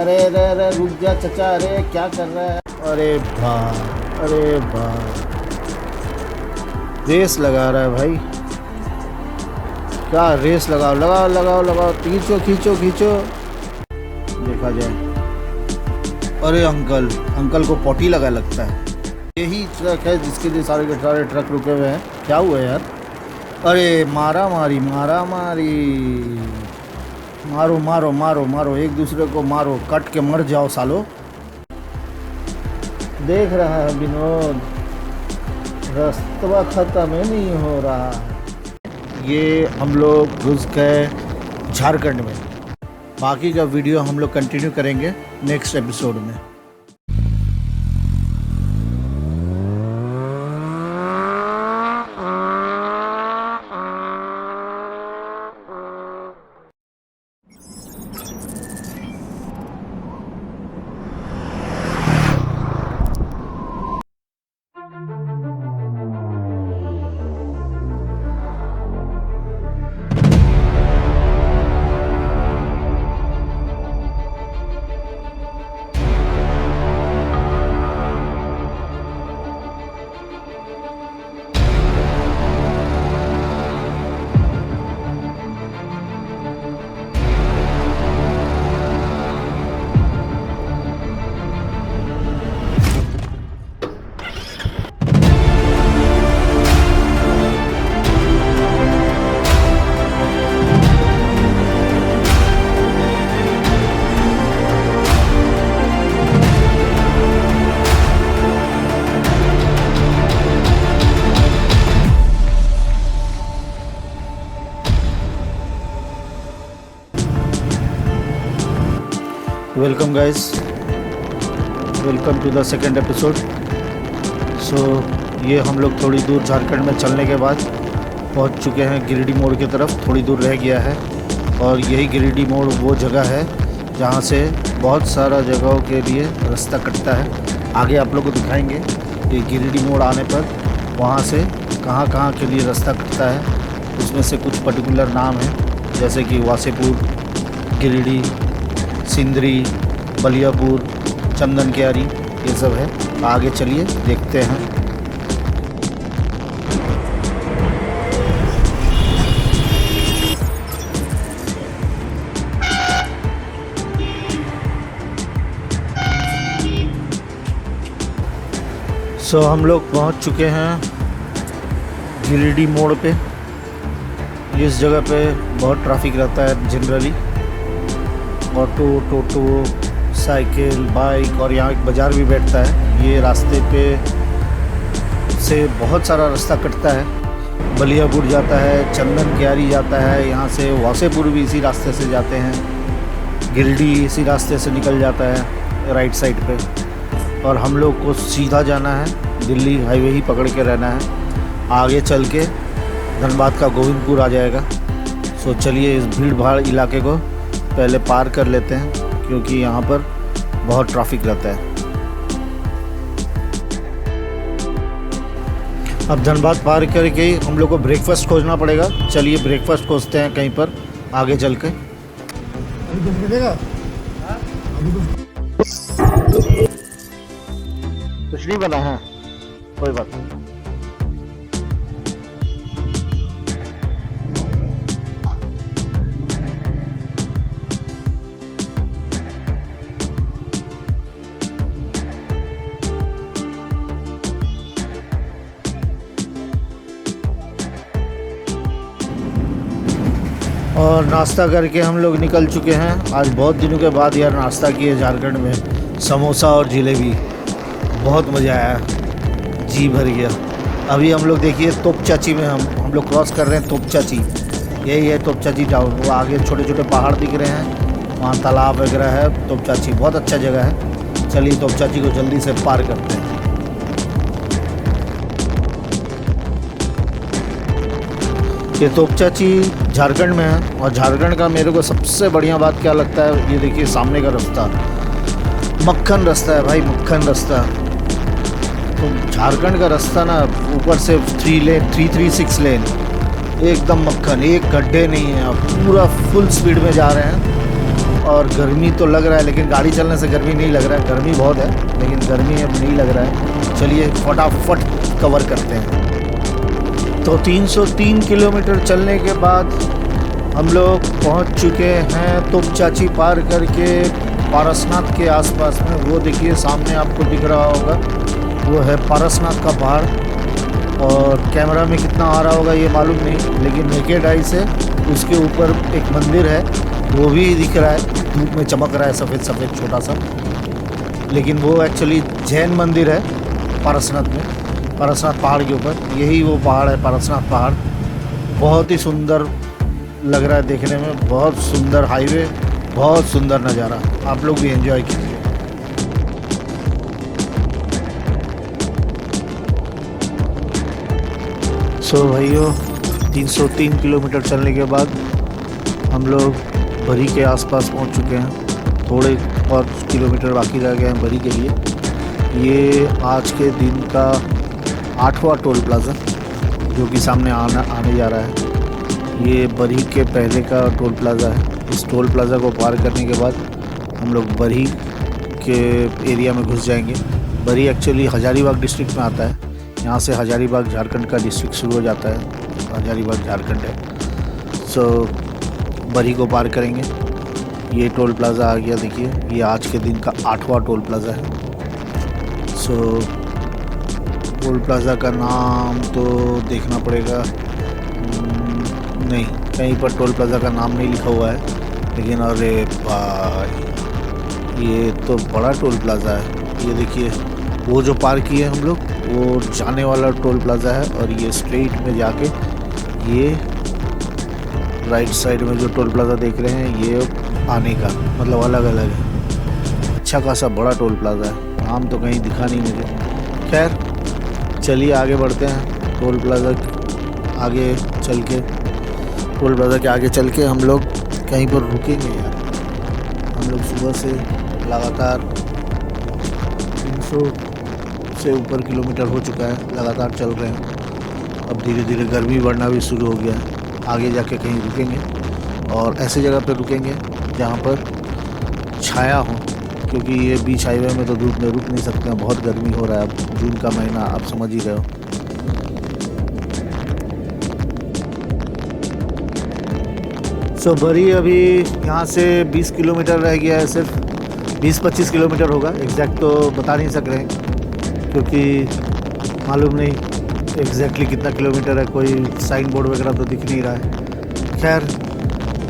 अरे अरे अरे रुक जा चचा, अरे क्या कर रहा है? अरे भाई रेस लगा रहा है भाई। क्या रेस लगाओ लगाओ लगाओ लगाओ, खींचो खींचो खींचो, देखा जाए। अरे अंकल को पोटी लगा लगता है। यही ट्रक है जिसके लिए सारे के सारे ट्रक रुके हुए हैं। क्या हुआ यार? अरे मारा मारी, मारो मारो मारो मारो, एक दूसरे को मारो, कट के मर जाओ सालो। देख रहा है विनोद, रास्ता खत्म ही नहीं हो रहा। ये हम लोग घुस गए झारखंड में। बाकी का वीडियो हम लोग कंटिन्यू करेंगे नेक्स्ट एपिसोड में। Welcome guys, welcome to the second episode. So ये हम लोग थोड़ी दूर झारखंड में चलने के बाद पहुंच चुके हैं गिरिडीह मोड़ की तरफ। थोड़ी दूर रह गया है और यही गिरिडीह मोड़ वो जगह है जहां से बहुत सारा जगहों के लिए रास्ता कटता है। आगे आप लोग को दिखाएंगे कि गिरिडीह मोड़ आने पर वहां से कहां कहां के लिए रास्ता कटता है। उसमें से कुछ पर्टिकुलर नाम हैं जैसे कि वासेपुर, गिरिडीह, सिंदरी, बलियापुर, चंदन क्यारी, ये सब है। आगे चलिए देखते हैं। सो हम लोग पहुंच चुके हैं गिरिडीह मोड़ पे। इस जगह पे बहुत ट्रैफिक रहता है जनरली, ऑटो, टोटो, साइकिल, बाइक, और यहाँ एक बाज़ार भी बैठता है। ये रास्ते पे से बहुत सारा रास्ता कटता है। बलियापुर जाता है, चंदन क्यारी जाता है, यहाँ से वासेपुर भी इसी रास्ते से जाते हैं, गिरिडीह इसी रास्ते से निकल जाता है राइट साइड पे। और हम लोग को सीधा जाना है, दिल्ली हाईवे ही पकड़ के रहना है। आगे चल के धनबाद का गोविंदपुर आ जाएगा। सो चलिए इस भीड़ भाड़ इलाके को पहले पार कर लेते हैं क्योंकि यहाँ पर बहुत ट्रैफिक रहता है। अब धनबाद पार करके हम लोग को ब्रेकफास्ट खोजना पड़ेगा। चलिए ब्रेकफास्ट खोजते हैं कहीं पर आगे चल के। कुछ नहीं बना है, कोई बात नहीं। और नाश्ता करके हम लोग निकल चुके हैं। आज बहुत दिनों के बाद यार नाश्ता किए झारखंड में। समोसा और जलेबी, बहुत मज़ा आया, जी भर गया। अभी हम लोग देखिए तोपचाची में हम लोग क्रॉस कर रहे हैं। तोपचाची यही है, तोपचाची टाउन। वो आगे छोटे छोटे पहाड़ दिख रहे हैं, वहाँ तालाब वगैरह है। तोपचाची बहुत अच्छा जगह है। चलिए तोपचाची को जल्दी से पार करते हैं। ये तोपचाची झारखंड में है और झारखंड का मेरे को सबसे बढ़िया बात क्या लगता है, ये देखिए सामने का रास्ता, मक्खन रास्ता है भाई, मक्खन रास्ता। तो झारखंड का रास्ता ना ऊपर से 336 लेन, एकदम मक्खन, एक गड्ढे नहीं है। अब पूरा फुल स्पीड में जा रहे हैं और गर्मी तो लग रहा है, लेकिन गाड़ी चलने से गर्मी नहीं लग रहा है। गर्मी बहुत है लेकिन गर्मी अब नहीं लग रहा है। चलिए फटाफट कवर करते हैं। तो 303 किलोमीटर चलने के बाद हम लोग पहुंच चुके हैं तोपचाची पार करके पारसनाथ के आसपास में। वो देखिए सामने आपको दिख रहा होगा, वो है पारसनाथ का पहाड़। और कैमरा में कितना आ रहा होगा ये मालूम नहीं, लेकिन नेकेड आई से उसके ऊपर एक मंदिर है, वो भी दिख रहा है, धूप में चमक रहा है सफ़ेद सफ़ेद छोटा सा। लेकिन वो एक्चुअली जैन मंदिर है पारसनाथ में, पारसनाथ पहाड़ के ऊपर। यही वो पहाड़ है पारसनाथ पहाड़। बहुत ही सुंदर लग रहा है देखने में, बहुत सुंदर हाईवे, बहुत सुंदर नज़ारा। आप लोग भी एंजॉय कीजिए। सो भाइयों 303 किलोमीटर चलने के बाद हम लोग बरी के आसपास पहुंच चुके हैं। थोड़े और किलोमीटर बाकी रह गए हैं बरी के लिए। ये आज के दिन का 8वां टोल प्लाज़ा जो कि सामने आने जा रहा है। ये बरी के पहले का टोल प्लाज़ा है। इस टोल प्लाज़ा को पार करने के बाद हम लोग बरी के एरिया में घुस जाएंगे। बरी एक्चुअली हजारीबाग डिस्ट्रिक्ट में आता है। यहाँ से हजारीबाग झारखंड का डिस्ट्रिक्ट शुरू हो जाता है, हजारीबाग झारखंड है। सो बरी को पार करेंगे। ये टोल प्लाज़ा आ गया, देखिए ये आज के दिन का 8वां टोल प्लाज़ा है। सो टोल प्लाज़ा का नाम तो देखना पड़ेगा, नहीं कहीं पर टोल प्लाज़ा का नाम नहीं लिखा हुआ है। लेकिन अरे भाई ये तो बड़ा टोल प्लाज़ा है। ये देखिए वो जो पार किए हम लोग वो जाने वाला टोल प्लाज़ा है, और ये स्ट्रेट में जाके ये राइट साइड में जो टोल प्लाज़ा देख रहे हैं ये आने का मतलब अलग अलग है। अच्छा खासा बड़ा टोल प्लाज़ा है, नाम तो कहीं दिखा नहीं मुझे। खैर चलिए आगे बढ़ते हैं। टोल प्लाज़ा आगे चल के, टोल प्लाज़ा के आगे चल के हम लोग कहीं पर रुकेंगे यार। हम लोग सुबह से लगातार 300 से ऊपर किलोमीटर हो चुका है, लगातार चल रहे हैं। अब धीरे धीरे गर्मी बढ़ना भी शुरू हो गया है। आगे जाके कहीं रुकेंगे और ऐसे जगह पर रुकेंगे जहाँ पर छाया हो, क्योंकि ये बीच हाईवे में तो धूप में रुक नहीं सकते हैं, बहुत गर्मी हो रहा है। अब जून का महीना आप समझ ही रहे हो। सो बरी अभी यहाँ से 20 किलोमीटर रह गया है, सिर्फ 20-25 किलोमीटर होगा, एग्जैक्ट तो बता नहीं सक रहे हैं क्योंकि मालूम नहीं एग्जैक्टली कितना किलोमीटर है। कोई साइन बोर्ड वगैरह तो दिख नहीं रहा है। खैर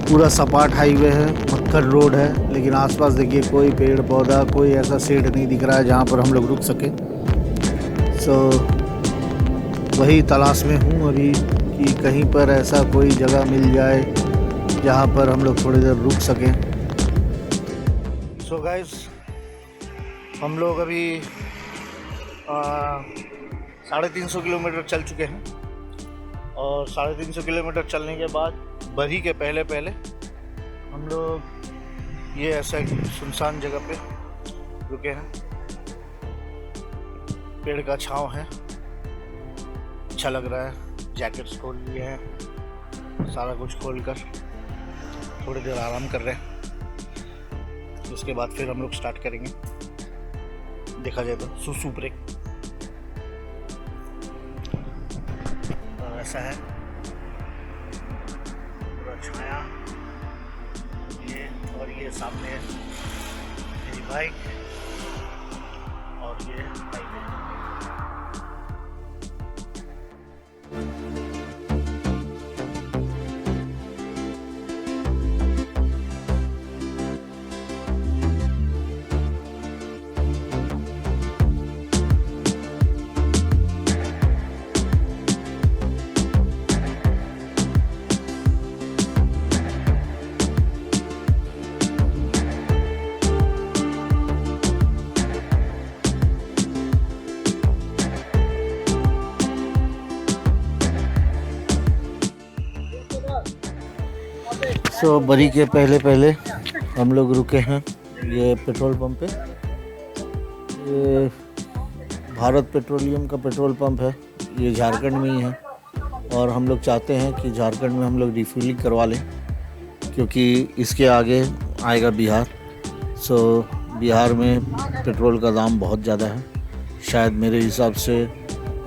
पूरा सपाट हाईवे है, मक्खर रोड है, लेकिन आसपास देखिए कोई पेड़ पौधा, कोई ऐसा शेड नहीं दिख रहा है जहाँ पर हम लोग रुक सके। सो वही तलाश में हूँ अभी कि कहीं पर ऐसा कोई जगह मिल जाए जहाँ पर हम लोग थोड़ी देर रुक सकें। सो गाइस हम लोग अभी 350 किलोमीटर चल चुके हैं, और 350 किलोमीटर चलने के बाद बरी के पहले पहले हम लोग ये ऐसा सुनसान जगह पे रुके हैं। पेड़ का छांव है, अच्छा लग रहा है। जैकेट्स खोल लिए हैं, सारा कुछ खोल कर थोड़ी देर आराम कर रहे हैं। उसके बाद फिर हम लोग स्टार्ट करेंगे। देखा जाए तो सुसु ब्रेक ऐसा है, पूरा छाया ये, और ये सामने मेरी बाइक और ये हाईवे। सो बरी के पहले पहले हम लोग रुके हैं ये पेट्रोल पंप पे। ये भारत पेट्रोलियम का पेट्रोल पंप है, ये झारखंड में ही है। और हम लोग चाहते हैं कि झारखंड में हम लोग रिफिलिंग करवा लें, क्योंकि इसके आगे आएगा बिहार। सो बिहार में पेट्रोल का दाम बहुत ज़्यादा है, शायद मेरे हिसाब से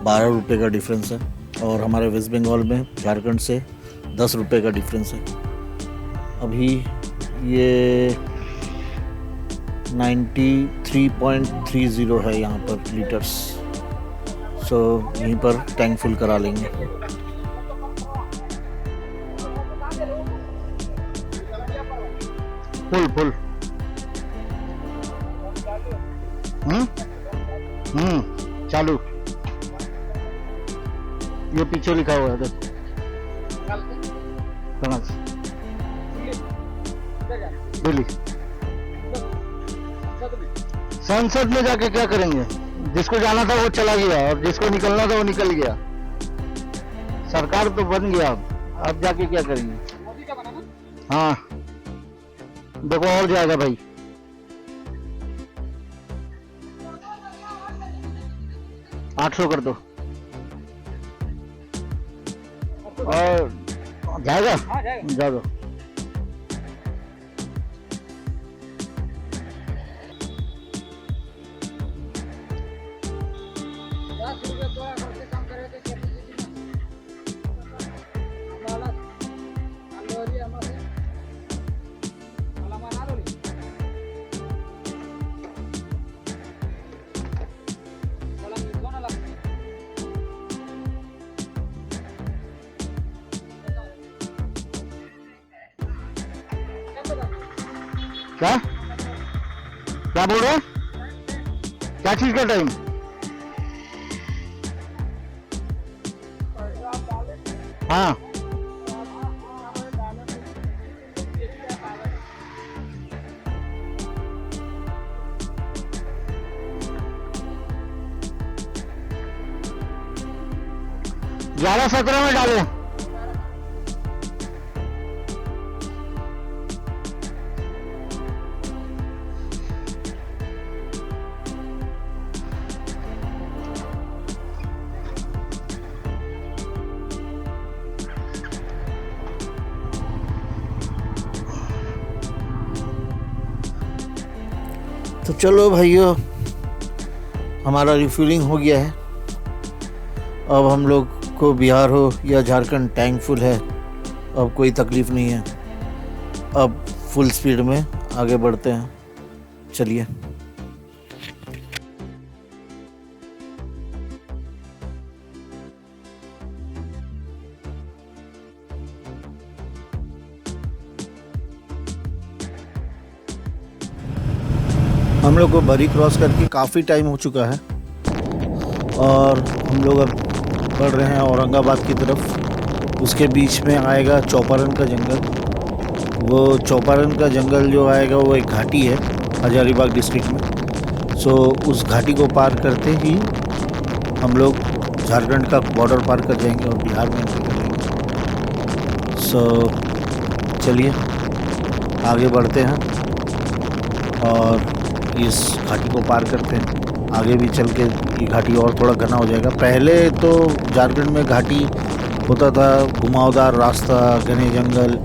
12 रुपये का डिफरेंस है, और हमारे वेस्ट बंगाल में झारखंड से 10 रुपये का डिफरेंस है। अभी ये 93.30 है यहाँ पर लीटर्स। सो यहीं पर टैंक फुल करा लेंगे। फुल चालू। ये पीछे लिखा हुआ है, देख। दिल्ली संसद में जाके क्या करेंगे? जिसको जाना था वो चला गया, और जिसको निकलना था वो निकल गया। सरकार तो बन गया, अब जाके क्या करेंगे? हाँ देखो, और जाएगा भाई। 800 कर दो, और जाएगा, जा दो। क्या क्या बोल रहे हैं? क्या चीज का टाइम? हाँ ग्यारह 17 में डाले। तो चलो भाइयों, हमारा रिफ्यूलिंग हो गया है। अब हम लोग को बिहार हो या झारखंड, टैंक फुल है, अब कोई तकलीफ़ नहीं है। अब फुल स्पीड में आगे बढ़ते हैं, चलिए। हम लोग को बरी क्रॉस करके काफ़ी टाइम हो चुका है, और हम लोग अब बढ़ रहे हैं औरंगाबाद की तरफ। उसके बीच में आएगा चौपारण का जंगल। वो चौपारण का जंगल जो आएगा वो एक घाटी है हजारीबाग डिस्ट्रिक्ट में। सो उस घाटी को पार करते ही हम लोग झारखंड का बॉर्डर पार कर जाएंगे और बिहार में एंट्री कर लेंगे। सो चलिए आगे बढ़ते हैं और इस घाटी को पार करते हैं। आगे भी चल के ये घाटी और थोड़ा घना हो जाएगा। पहले तो झारखंड में घाटी होता था, घुमावदार रास्ता, घने जंगल,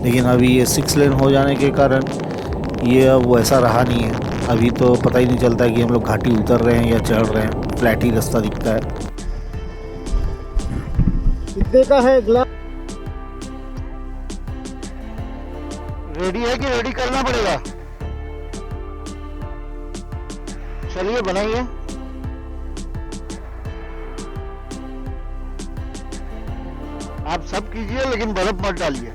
लेकिन अभी ये 6 लेन हो जाने के कारण ये अब वैसा रहा नहीं है। अभी तो पता ही नहीं चलता कि हम लोग घाटी उतर रहे हैं या चढ़ रहे हैं, फ्लैट ही रास्ता दिखता है। कितने का है ग्लास? रेडी है कि रेडी करना पड़ेगा? चलिए बनाइए। आप सब कीजिए, लेकिन बर्फ मत डालिए।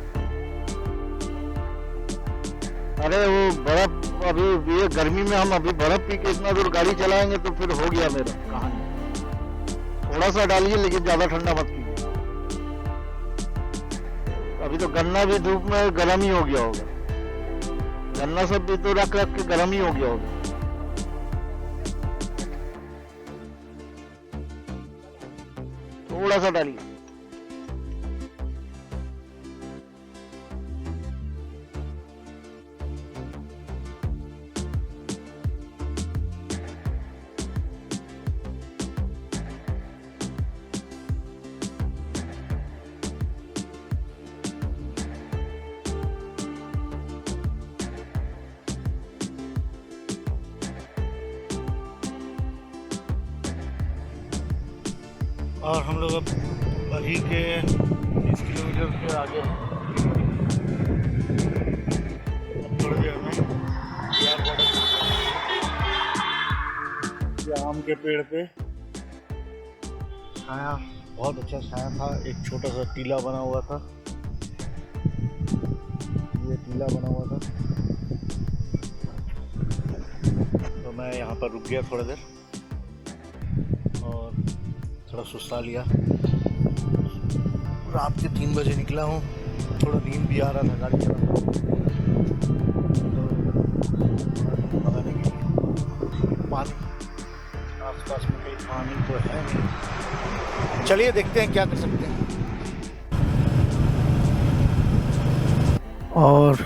अरे वो बर्फ, अभी ये गर्मी में हम अभी बर्फ पी के इतना दूर गाड़ी चलाएंगे तो फिर हो गया मेरा कहानी। थोड़ा सा डालिए, लेकिन ज्यादा ठंडा मत कीजिए। अभी तो गन्ना भी धूप में गर्म ही हो गया होगा। गन्ना सब भी तो रख रख के गर्म ही हो गया होगा। थोड़ा सा डालिए। और हम लोग अब वहीं के 20 किलोमीटर के आगे हैं। अब थोड़ी देर में बिहार बॉर्डर। ये आम के पेड़ पे छाया, बहुत अच्छा छाया था। एक छोटा सा टीला बना हुआ था, ये टीला बना हुआ था, तो मैं यहाँ पर रुक गया थोड़ी देर और थोड़ा सुस्ता लिया। रात के 3 बजे निकला हूँ, थोड़ा नींद भी आ रहा था गाड़ी चला तो लगाने के लिए। पानी आसपास में कहीं पानी तो है नहीं, चलिए देखते हैं क्या कर सकते हैं। और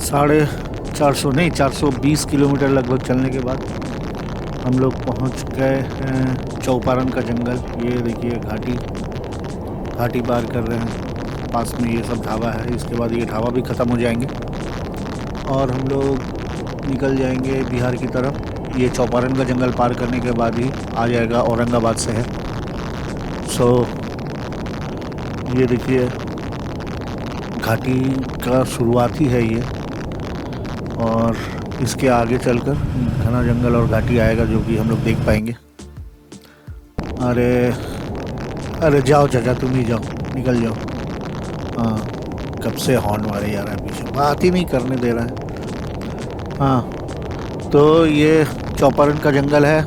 420 किलोमीटर लगभग चलने के बाद हम लोग पहुंच गए हैं चौपारण का जंगल। ये देखिए घाटी पार कर रहे हैं, पास में ये सब ढाबा है। इसके बाद ये ढाबा भी ख़त्म हो जाएंगे और हम लोग निकल जाएंगे बिहार की तरफ। ये चौपारण का जंगल पार करने के बाद ही आ जाएगा औरंगाबाद शहर। सो ये देखिए घाटी का शुरुआती है ये, और इसके आगे चलकर घना जंगल और घाटी आएगा जो कि हम लोग देख पाएंगे। अरे जाओ चाचा, तुम ही जाओ, निकल जाओ। हाँ, कब से हॉर्न मारे जा रहा है पीछे, बात ही नहीं करने दे रहा है। हाँ, तो ये चौपारण का जंगल है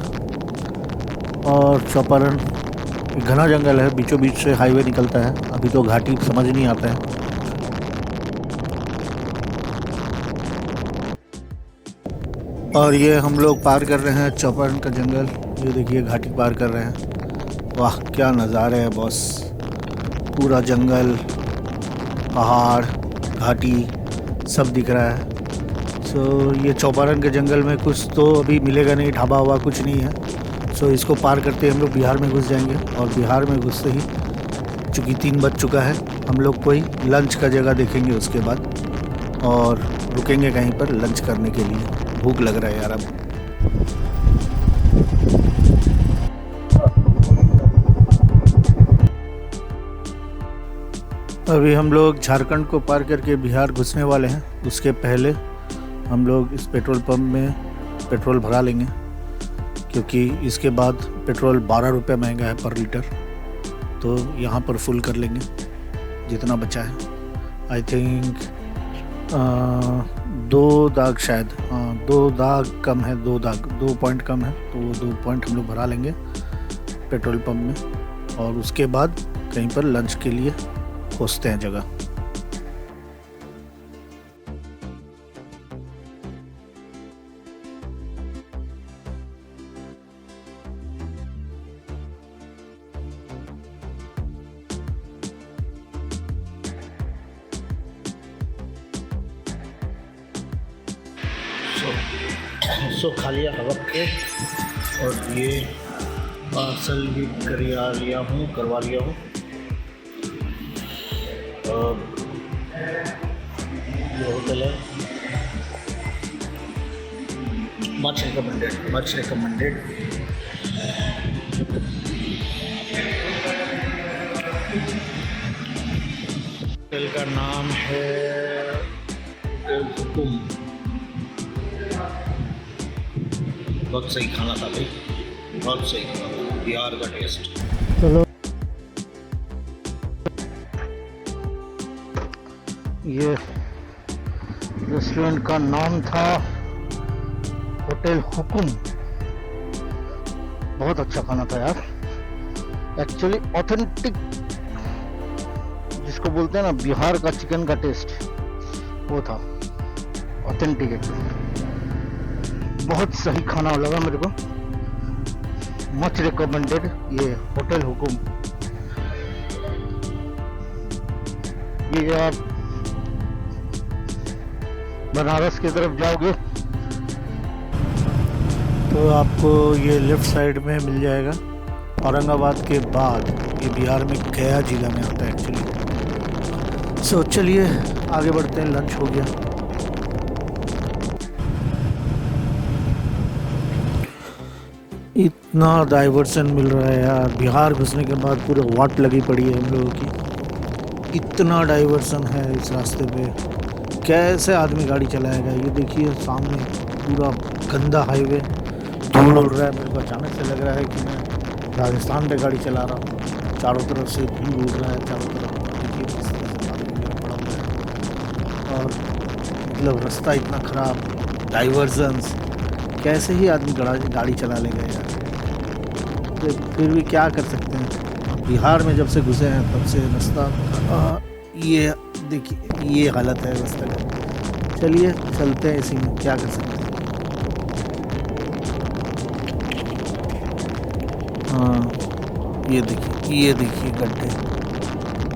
और चौपारण घना जंगल है, बीचों बीच से हाईवे निकलता है। अभी तो घाटी समझ नहीं आता है। और ये हम लोग पार कर रहे हैं चौपारण का जंगल। ये देखिए घाटी पार कर रहे हैं। वाह क्या नज़ारे है बॉस, पूरा जंगल, पहाड़, घाटी सब दिख रहा है। सो ये चौपारण के जंगल में कुछ तो अभी मिलेगा नहीं, ढाबा हुआ कुछ नहीं है। सो इसको पार करते हम लोग बिहार में घुस जाएंगे और बिहार में घुसते ही चूँकि 3 बज चुका है, हम लोग कोई लंच का जगह देखेंगे उसके बाद और रुकेंगे कहीं पर लंच करने के लिए। भूख लग रहा है यार अब। अभी हम लोग झारखंड को पार करके बिहार घुसने वाले हैं। उसके पहले हम लोग इस पेट्रोल पंप में पेट्रोल भरा लेंगे, क्योंकि इसके बाद पेट्रोल 12 रुपये महंगा है पर लीटर। तो यहाँ पर फुल कर लेंगे जितना बचा है। आई थिंक 2 दाग शायद, हाँ 2 दाग कम है, 2 पॉइंट कम है, तो वो 2 पॉइंट हम लोग भरा लेंगे पेट्रोल पंप में और उसके बाद कहीं पर लंच के लिए खोजते हैं जगह। सो खा लिया हवक के और ये पार्सल भी करवा लिया हूँ। और ये होटल है मच रिकमेंडेड। होटल का नाम है होटल हुकुम। बहुत सही खाना था भाई, बहुत सही खाना था, बिहार का टेस्ट। चलो ये रेस्टोरेंट का नाम था होटल हुकुम। बहुत अच्छा खाना था यार, एक्चुअली ऑथेंटिक जिसको बोलते हैं ना बिहार का चिकन का टेस्ट, वो था ऑथेंटिक एकदम। बहुत सही खाना लगा मेरे को, मच रिकमेंडेड ये होटल हुकुम। ये आप बनारस की तरफ जाओगे तो आपको ये लेफ्ट साइड में मिल जाएगा। औरंगाबाद के बाद ये बिहार में गया जिला में आता है एक्चुअली। सो चलिए आगे बढ़ते हैं, लंच हो गया। इतना डाइवर्सन मिल रहा है यार, बिहार घुसने के बाद पूरे वाट लगी पड़ी है हम लोगों की। इतना डाइवर्सन है इस रास्ते पे, कैसे आदमी गाड़ी चलाएगा। ये देखिए सामने पूरा गंदा हाईवे, धूल उड़ रहा है। मेरे को अचानक से लग रहा है कि मैं राजस्थान पे गाड़ी चला रहा हूँ। चारों तरफ से धूल उड़ रहा है, चारों तरफ देखिए किस तरह से पानी वगैरह पड़ा हुआ है। और मतलब रास्ता इतना ख़राब, डाइवर्जन्स, कैसे ही आदमी गाड़ी चला लेगा यार। तो फिर भी क्या कर सकते हैं। अब बिहार में जब से घुसे हैं तब से रास्ता ये देखिए, ये हालत है रास्ते का। चलिए चलते हैं इसी में, क्या कर सकते हैं। हाँ ये देखिए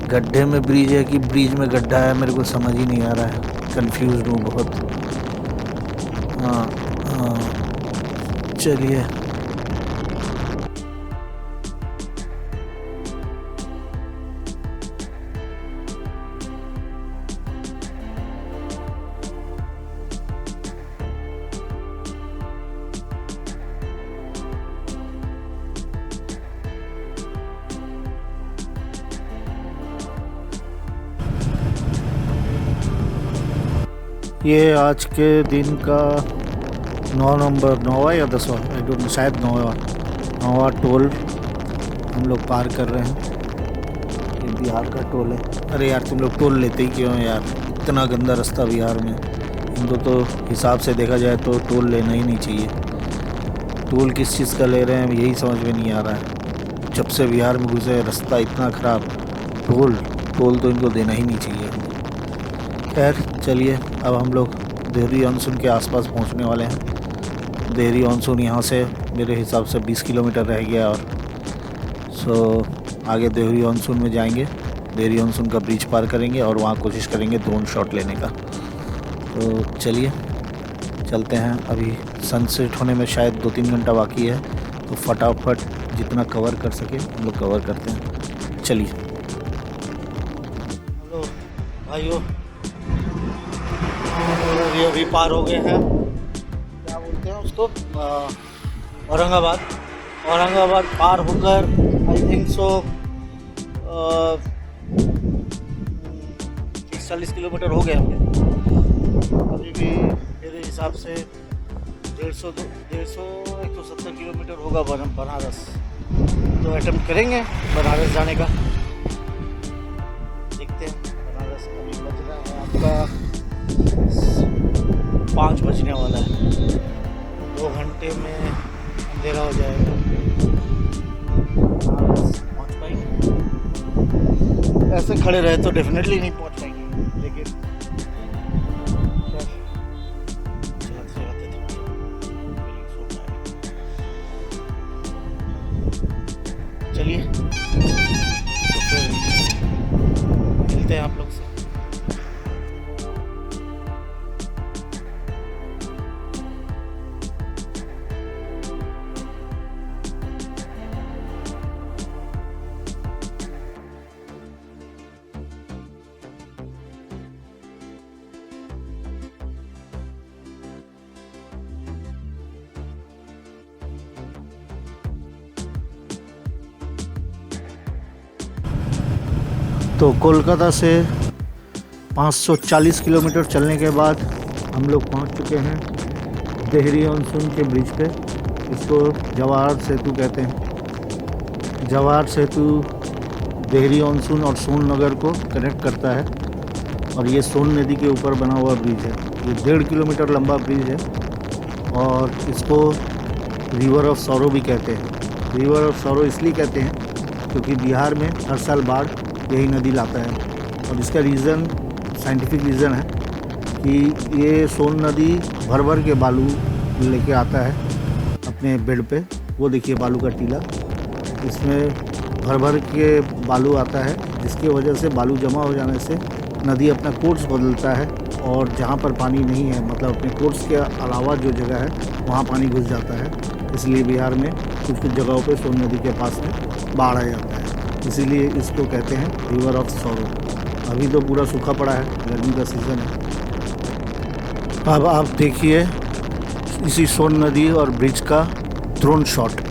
गड्ढे में ब्रिज है कि ब्रिज में गड्ढा है, मेरे को समझ ही नहीं आ रहा है। कंफ्यूज हूँ बहुत। हाँ चलिए। ये आज के दिन का 9 नंबर, 9वां या 10वां, आई डोंट नो, शायद 9वां टोल हम लोग पार कर रहे हैं। ये बिहार का टोल है। अरे यार तुम लोग टोल लेते ही क्यों हैं यार, इतना गंदा रास्ता बिहार में। इनको तो हिसाब से देखा जाए तो टोल लेना ही नहीं चाहिए। टोल किस चीज़ का ले रहे हैं यही समझ में नहीं आ रहा है। जब से बिहार में घुसे रास्ता इतना ख़राब, टोल तो इनको देना ही नहीं चाहिए। खैर चलिए, अब हम लोग देहरी ऑनसून के आसपास पहुंचने वाले हैं। देहरी ऑनसून यहाँ से मेरे हिसाब से 20 किलोमीटर रह गया, और आगे देहरी ऑनसून में जाएंगे। देहरी ऑनसून का ब्रिज पार करेंगे और वहाँ कोशिश करेंगे ड्रोन शॉट लेने का। तो चलिए चलते हैं। अभी सनसेट होने में शायद 2-3 घंटा बाकी है, तो फटाफट जितना कवर कर सके हम लोग कवर करते हैं। चलिए। हेलो भाइयों, ये अभी पार हो गए हैं, क्या बोलते हैं उसको, औरंगाबाद पार होकर आई थिंक सो 40 किलोमीटर हो गए होंगे। अभी भी मेरे हिसाब से 150-170 किलोमीटर होगा बनारस। तो अटेम्प्ट करेंगे बनारस जाने का, देखते हैं। बनारस अभी बज रहा है आपका 5 बजने वाला है। 2 घंटे में अंधेरा हो जाएगा। पहुंच पाएंगे? ऐसे खड़े रहे तो डेफिनेटली नहीं पहुंच पाएंगे, लेकिन चलिए तो फिर मिलते हैं आप लोग से। तो कोलकाता से 540 किलोमीटर चलने के बाद हम लोग पहुंच चुके हैं देहरी ऑनसून के ब्रिज पे। इसको जवाहर सेतु कहते हैं। जवाहर सेतु देहरी ऑनसून और सोन नगर को कनेक्ट करता है, और ये सोन नदी के ऊपर बना हुआ ब्रिज है। ये 1.5 किलोमीटर लंबा ब्रिज है, और इसको रिवर ऑफ सौरो भी कहते हैं। रिवर ऑफ सौरो इसलिए कहते हैं क्योंकि बिहार में हर साल बाढ़ यही नदी लाता है, और इसका रीज़न, साइंटिफिक रीज़न है कि ये सोन नदी भर भर के बालू लेके आता है अपने बेड पे। वो देखिए बालू का टीला, इसमें भर भर के बालू आता है, जिसकी वजह से बालू जमा हो जाने से नदी अपना कोर्स बदलता है, और जहाँ पर पानी नहीं है, मतलब अपने कोर्स के अलावा जो जगह है वहाँ पानी घुस जाता है। इसलिए बिहार में कुछ जगहों पे सोन नदी के पास में बाढ़ आ जाता है, इसीलिए इसको कहते हैं रिवर ऑफ सौरो। अभी तो पूरा सूखा पड़ा है, गर्मी का सीज़न है। अब आप देखिए इसी सोन नदी और ब्रिज का ड्रोन शॉट।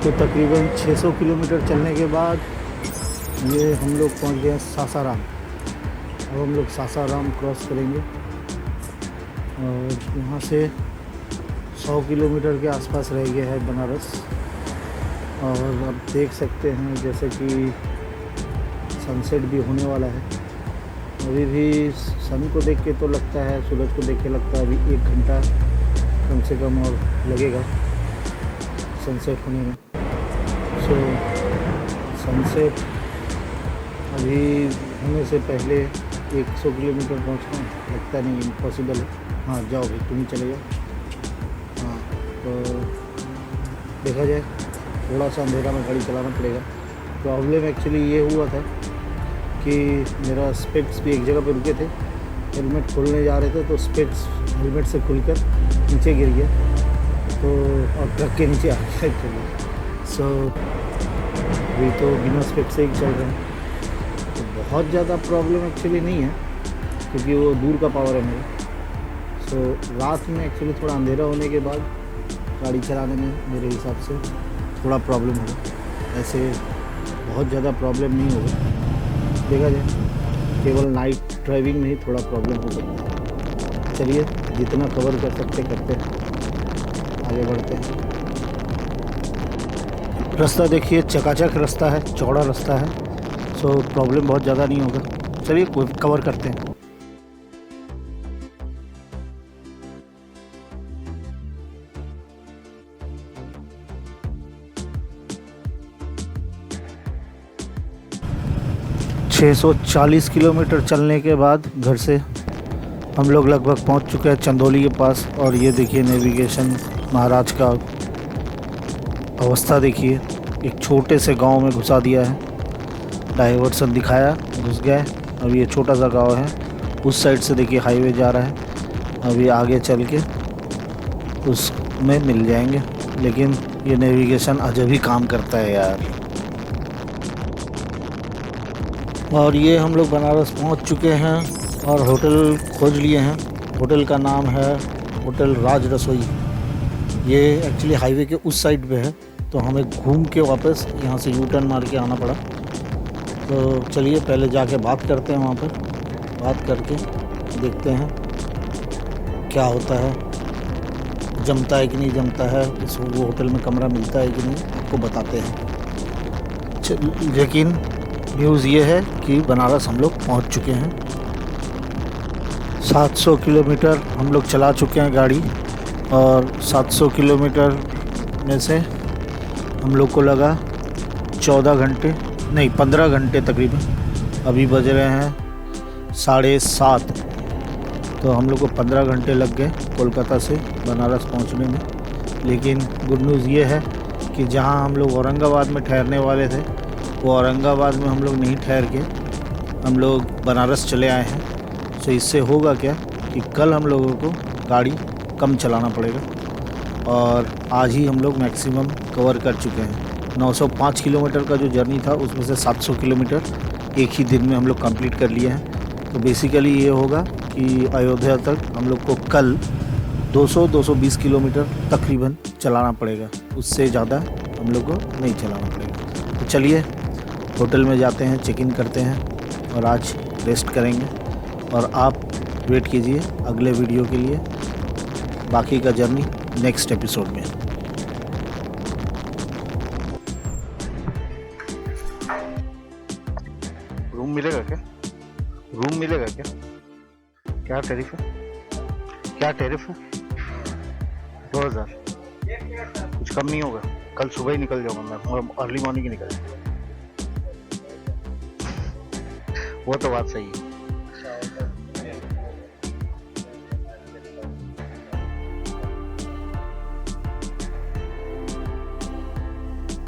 तो तकरीबन 600 किलोमीटर चलने के बाद ये हम लोग पहुंच गए हैं सासाराम। अब हम लोग सासाराम क्रॉस करेंगे और यहाँ से 100 किलोमीटर के आसपास रह गया है बनारस। और अब देख सकते हैं जैसे कि सनसेट भी होने वाला है। अभी भी सन को देख के तो लगता है, सूरज को देख के लगता है अभी 1 घंटा कम से कम और लगेगा सनसेट होने में। सो सनसेट अभी होने से पहले 100 किलोमीटर पहुँचना लगता नहीं, इम्पॉसिबल है। हाँ जाओ भाई, तुम ही चले जाओ। हाँ तो देखा जाए, थोड़ा सा अंधेरा में गाड़ी चलाना पड़ेगा। प्रॉब्लम एक्चुअली ये हुआ था कि मेरा स्पेक्स भी एक जगह पे रुके थे, हेलमेट खोलने जा रहे थे तो स्पेक्स हेलमेट से खुलकर नीचे गिर गया, तो और ट्रक के नीचे आ गया एक्चुअली। सो अभी तो बिना स्पेक्स से ही चल रहे हैं, तो बहुत ज़्यादा प्रॉब्लम एक्चुअली नहीं है क्योंकि वो दूर का पावर है मेरा। सो रात में एक्चुअली थोड़ा अंधेरा होने के बाद गाड़ी चलाने में मेरे हिसाब से थोड़ा प्रॉब्लम होगा, ऐसे बहुत ज़्यादा प्रॉब्लम नहीं होगा। देखा जाए केवल नाइट ड्राइविंग में ही थोड़ा प्रॉब्लम हो सकता है। चलिए जितना कवर कर सकते करते हैं, आगे बढ़ते हैं। रास्ता देखिए चकाचक रास्ता है, चौड़ा रास्ता है, सो प्रॉब्लम बहुत ज़्यादा नहीं होगा। चलिए कवर करते हैं। छः 640 किलोमीटर चलने के बाद घर से हम लोग लगभग पहुंच चुके हैं चंदौली के पास। और ये देखिए नेविगेशन महाराज का अवस्था देखिए, एक छोटे से गांव में घुसा दिया है, डाइवर्सन दिखाया, घुस गए। अब ये छोटा सा गांव है, उस साइड से देखिए हाईवे जा रहा है, अभी आगे चल के उसमें मिल जाएंगे। लेकिन ये नेविगेशन अजब ही काम करता है यार। और ये हम लोग बनारस पहुंच चुके हैं और होटल खोज लिए हैं। होटल का नाम है होटल राज रसोई। ये एक्चुअली हाईवे के उस साइड पे है, तो हमें घूम के वापस यहाँ से यू टर्न मार के आना पड़ा। तो चलिए पहले जाके बात करते हैं, वहाँ पर बात करके देखते हैं क्या होता है, जमता है कि नहीं जमता है, वो होटल में कमरा मिलता है कि नहीं, आपको बताते हैं। लेकिन न्यूज़ ये है कि बनारस हम लोग पहुंच चुके हैं। 700 किलोमीटर हम लोग चला चुके हैं गाड़ी, और 700 किलोमीटर में से हम लोग को लगा 14 घंटे नहीं 15 घंटे तकरीबन। अभी बज रहे हैं 7:30, तो हम लोग को 15 घंटे लग गए कोलकाता से बनारस पहुंचने में। लेकिन गुड न्यूज़ ये है कि जहां हम लोग औरंगाबाद में ठहरने वाले थे, वो औरंगाबाद में हम लोग नहीं ठहर के हम लोग बनारस चले आए हैं। तो इससे होगा क्या कि कल हम लोगों को गाड़ी कम चलाना पड़ेगा, और आज ही हम लोग मैक्सिमम कवर कर चुके हैं। 905 किलोमीटर का जो जर्नी था उसमें से 700 किलोमीटर एक ही दिन में हम लोग कंप्लीट कर लिए हैं। तो बेसिकली ये होगा कि अयोध्या तक हम लोग को कल 200-220 किलोमीटर तकरीबन चलाना पड़ेगा, उससे ज़्यादा हम लोग को नहीं चलाना पड़ेगा। तो चलिए होटल में जाते हैं, चेक इन करते हैं और आज रेस्ट करेंगे। और आप वेट कीजिए अगले वीडियो के लिए, बाकी का जर्नी नेक्स्ट एपिसोड में। रूम मिलेगा क्या? रूम मिलेगा क्या? क्या टैरिफ है? क्या टैरिफ है? 2000। कुछ कम नहीं होगा? कल सुबह ही निकल जाऊंगा मैं, अर्ली मॉर्निंग ही निकल जाऊंगा। वो तो बात सही है।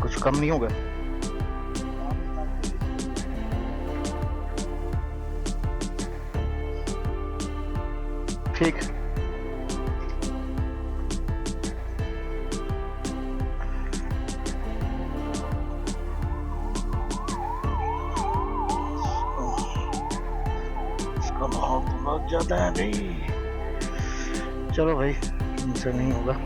कुछ कम नहीं होगा? ठीक। इसका भाव तो बहुत ज्यादा है भाई। चलो भाई, इनसे नहीं होगा।